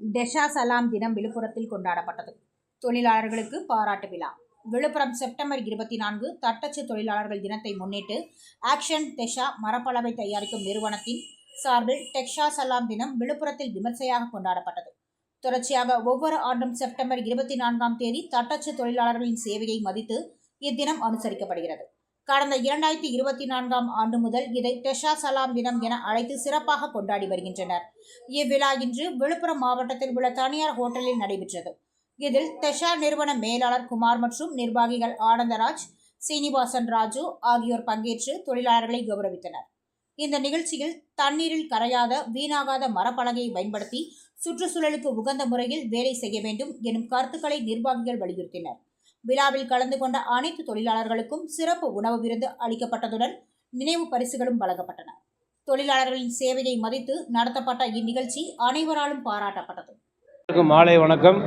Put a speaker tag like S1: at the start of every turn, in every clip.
S1: டெஷா சலாம் தினம் விழுப்புரத்தில் கொண்டாடப்பட்டது. தொழிலாளர்களுக்கு பாராட்டு விழா. விழுப்புரம் செப்டம்பர் 24 தட்டச்சு தொழிலாளர்கள் தினத்தை முன்னிட்டு ஆக்ஷன் டெஷா மரப்பலவை தயாரிக்கும் நிறுவனத்தின் சார்பில் டெஷா சலாம் தினம் விழுப்புரத்தில் விமர்சையாக கொண்டாடப்பட்டது. தொடர்ச்சியாக ஒவ்வொரு ஆண்டும் செப்டம்பர் 24ஆம் தேதி தட்டச்சு தொழிலாளர்களின் சேவையை மதித்து இத்தினம் அனுசரிக்கப்படுகிறது. கடந்த 2024ஆம் ஆண்டு முதல் இதை டெஷா சலாம் தினம் என அழைத்து சிறப்பாக கொண்டாடி வருகின்றனர். இவ்விழா இன்று விழுப்புரம் மாவட்டத்தில் உள்ள தனியார் ஹோட்டலில் நடைபெற்றது. இதில் டெஷா நிறுவன மேலாளர் குமார் மற்றும் நிர்வாகிகள் ஆனந்தராஜ், சீனிவாசன், ராஜு ஆகியோர் பங்கேற்று தொழிலாளர்களை கௌரவித்தனர். இந்த நிகழ்ச்சியில் தண்ணீரில் கரையாத வீணாகாத மரப்பலகையை பயன்படுத்தி சுற்றுச்சூழலுக்கு உகந்த முறையில் வேலை செய்ய வேண்டும் எனும் கருத்துக்களை நிர்வாகிகள் வலியுறுத்தினர். விழாவில் கலந்து கொண்ட அனைத்து தொழிலாளர்களுக்கும் சிறப்பு உணவு விருந்து அளிக்கப்பட்டதுடன் நினைவு பரிசுகளும் வழங்கப்பட்டன. தொழிலாளர்களின் சேவையை மதித்து நடத்தப்பட்ட இந்நிகழ்ச்சி அனைவராலும் பாராட்டப்பட்டது.
S2: மாலை வணக்கம்.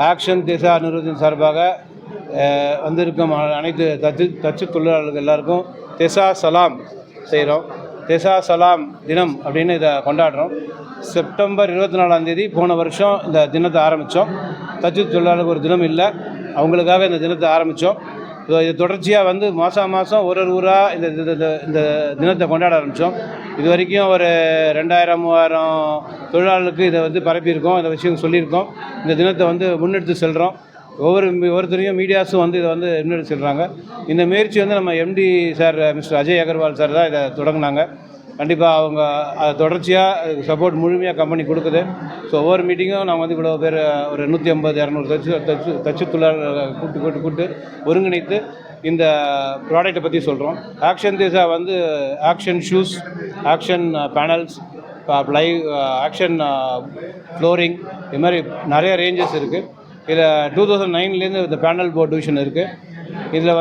S2: ஆக்ஷன் டெஷா நிறுவனத்தின் சார்பாக வந்திருக்கும் அனைத்து தச்சு தொழிலாளர்கள் எல்லாருக்கும் டெஷா சலாம் செய்கிறோம். டெஷா சலாம் தினம் அப்படின்னு இதை கொண்டாடுறோம். செப்டம்பர் 24ஆம் தேதி போன வருஷம் இந்த தினத்தை ஆரம்பித்தோம். தச்சு தொழிலாளர்களுக்கு ஒரு தினம் இல்லை, அவங்களுக்காக இந்த தினத்தை ஆரம்பித்தோம். இது தொடர்ச்சியாக மாதம் ஒரு ஊராக இந்த தினத்தை கொண்டாட ஆரம்பித்தோம். இது வரைக்கும் ஒரு 2000-3000 தொழிலாளர்களுக்கு இதை பரப்பியிருக்கோம், இந்த விஷயம் சொல்லியிருக்கோம். இந்த தினத்தை முன்னெடுத்து செல்கிறோம். ஒவ்வொருத்தரையும் மீடியாஸும் இதை முன்னெடுத்து செல்கிறாங்க. இந்த முயற்சி நம்ம MD sir mister Ajay Agarwal sir தான் இதை தொடங்கினாங்க. கண்டிப்பாக அவங்க அதை தொடர்ச்சியாக சப்போர்ட் முழுமையாக கம்பெனி கொடுக்குது. ஸோ ஒவ்வொரு மீட்டிங்கும் நாங்கள் இவ்வளோ பேர் ஒரு 150-200 தச்சு தொழிலாளர்கள் கூப்பிட்டு ஒருங்கிணைத்து இந்த ப்ராடக்ட்டை பற்றி சொல்கிறோம். Action Tesa Action shoes, Action panels, Action flooring, இது மாதிரி நிறைய ரேஞ்சஸ் இருக்குது. இதில் 2009லேருந்து இந்த பேனல் போர்ட் டிவிஷன் இருக்குது. இதில்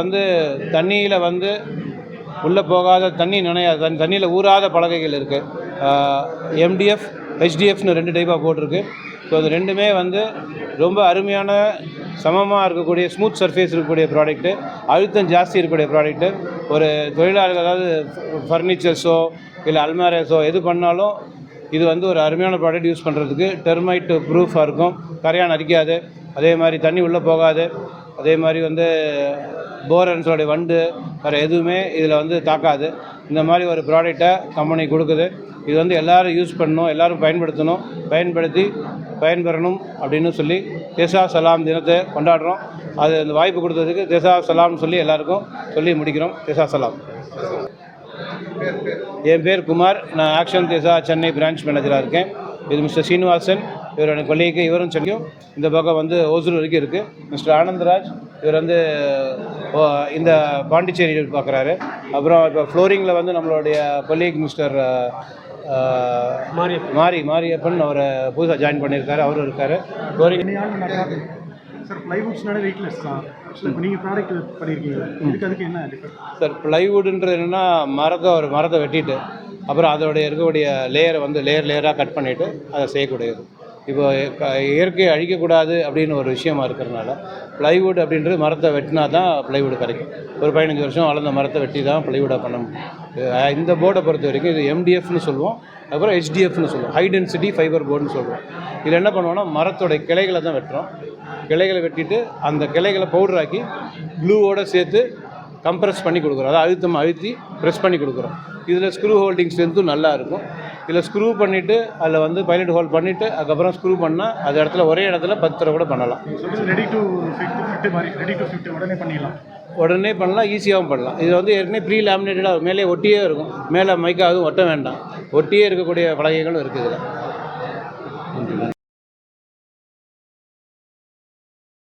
S2: தண்ணியில் உள்ளே போகாத தண்ணி நனையாத தண்ணியில் ஊறாத பலகைகள் இருக்குது. MDF, HDFன்னு 2 டைப்பாக போட்டிருக்கு. ஸோ அது ரெண்டுமே ரொம்ப அருமையான சமமாக இருக்கக்கூடிய ஸ்மூத் சர்ஃபேஸ் இருக்கக்கூடிய ப்ராடக்ட்டு, அழுத்தம் ஜாஸ்தி இருக்கக்கூடிய ப்ராடக்ட்டு. ஒரு தொழிலாளர்கள் அதாவது ஃபர்னிச்சர்ஸோ இல்லை அல்மாரேஸோ எது பண்ணாலும் இது ஒரு அருமையான ப்ராடக்ட் யூஸ் பண்ணுறதுக்கு. டெர்மைட் ப்ரூஃபாக இருக்கும், கரையான் அரிக்காது, அதே மாதிரி தண்ணி உள்ளே போகாது, அதே மாதிரி போரன்ஸோடைய வண்டு வேறு எதுவுமே இதில் தாக்காது. இந்த மாதிரி ஒரு ப்ராடக்டை கம்பெனி கொடுக்குது. இது எல்லோரும் யூஸ் பண்ணணும், எல்லோரும் பயன்படுத்தணும், பயன்பெறணும் அப்படின்னு சொல்லி டெஷா சலாம் தினத்தை கொண்டாடுறோம். அது அந்த வாய்ப்பு கொடுத்ததுக்கு டெஷா சலாம்னு சொல்லி எல்லாருக்கும் சொல்லி முடிக்கிறோம். டெஷா சலாம். என் பேர் குமார். நான் ஆக்ஷன் டெஷா சென்னை பிரான்ச் மேனேஜராக இருக்கேன். இது மிஸ்டர் சீனிவாசன், இவரோட கொள்ளைக்கு இவரும் சென்னையும். இந்த பக்கம் ஓசூர் வரைக்கும் இருக்குது. மிஸ்டர் ஆனந்தராஜ், இவர் இந்த பாண்டிச்சேரியில் பார்க்குறாரு. அப்புறம் இப்போ ஃப்ளோரிங்கில் நம்மளுடைய கொல்லிக்கு மிஸ்டர் மாரியப்பன் அவர் புதுசாக ஜாயின் பண்ணியிருக்காரு, அவரும் இருக்கார். ஃப்ளோரிங்
S3: சார் ப்ளைவுட்ஸ்னால வெயிட்லெஸ் தான். இப்போ நீங்கள் ப்ராடக்ட் பண்ணியிருக்கீங்க, அதுக்கு என்ன டிஃபரெண்ட் சார்?
S2: ப்ளைவுட்ன்றது என்னென்னா மரத்தை வெட்டிட்டு அப்புறம் அதோடைய இருக்கக்கூடிய லேயரை லேயராக கட் பண்ணிவிட்டு அதை செய்யக்கூடியது. இப்போ இயற்கையை அழிக்கக்கூடாது அப்படின்னு ஒரு விஷயமா இருக்கிறதுனால ப்ளைவுட் அப்படின்றது மரத்தை வெட்டினா தான் ப்ளைவுட் கிடைக்கும். ஒரு 15 வருஷம் வளர்ந்த மரத்தை வெட்டி தான் ப்ளைவுட்டாக பண்ண முடியும். இந்த போர்டை பொறுத்த வரைக்கும் இது MDFன்னு சொல்லுவோம், அப்புறம் HDFன்னு சொல்லுவோம், ஹை டென்சிட்டி ஃபைபர் போர்டுன்னு சொல்லுவோம். இதில் என்ன பண்ணுவோம்னா மரத்தோடைய கிளைகளை தான் வெட்டுறோம். கிளைகளை வெட்டிட்டு அந்த கிளைகளை பவுடராக்கி க்ளூவோடு சேர்த்து கம்ப்ரெஸ் பண்ணி கொடுக்குறோம். அதாவது அழுத்தி ப்ரெஸ் பண்ணி கொடுக்குறோம். இதில் ஸ்க்ரூ ஹோல்டிங் ஸ்ட்ரென்த்தும் நல்லா இருக்கும். இதில் ஸ்க்ரூ பண்ணிவிட்டு அதில் பைலட் ஹோல்ட் பண்ணிவிட்டு அதுக்கப்புறம் ஸ்க்ரூ பண்ணால் அது இடத்துல ஒரே இடத்துல 10 தடவை கூட பண்ணலாம். உடனே பண்ணலாம், ஈஸியாகவும் பண்ணலாம். இது ஏற்கனவே ப்ரீ லேமினேட்டடாக மேலே ஒட்டியே இருக்கும். மேலே மைக்காகவும் ஒட்ட வேண்டாம், ஒட்டியே இருக்கக்கூடிய பலகைகளும் இருக்குது இதில்.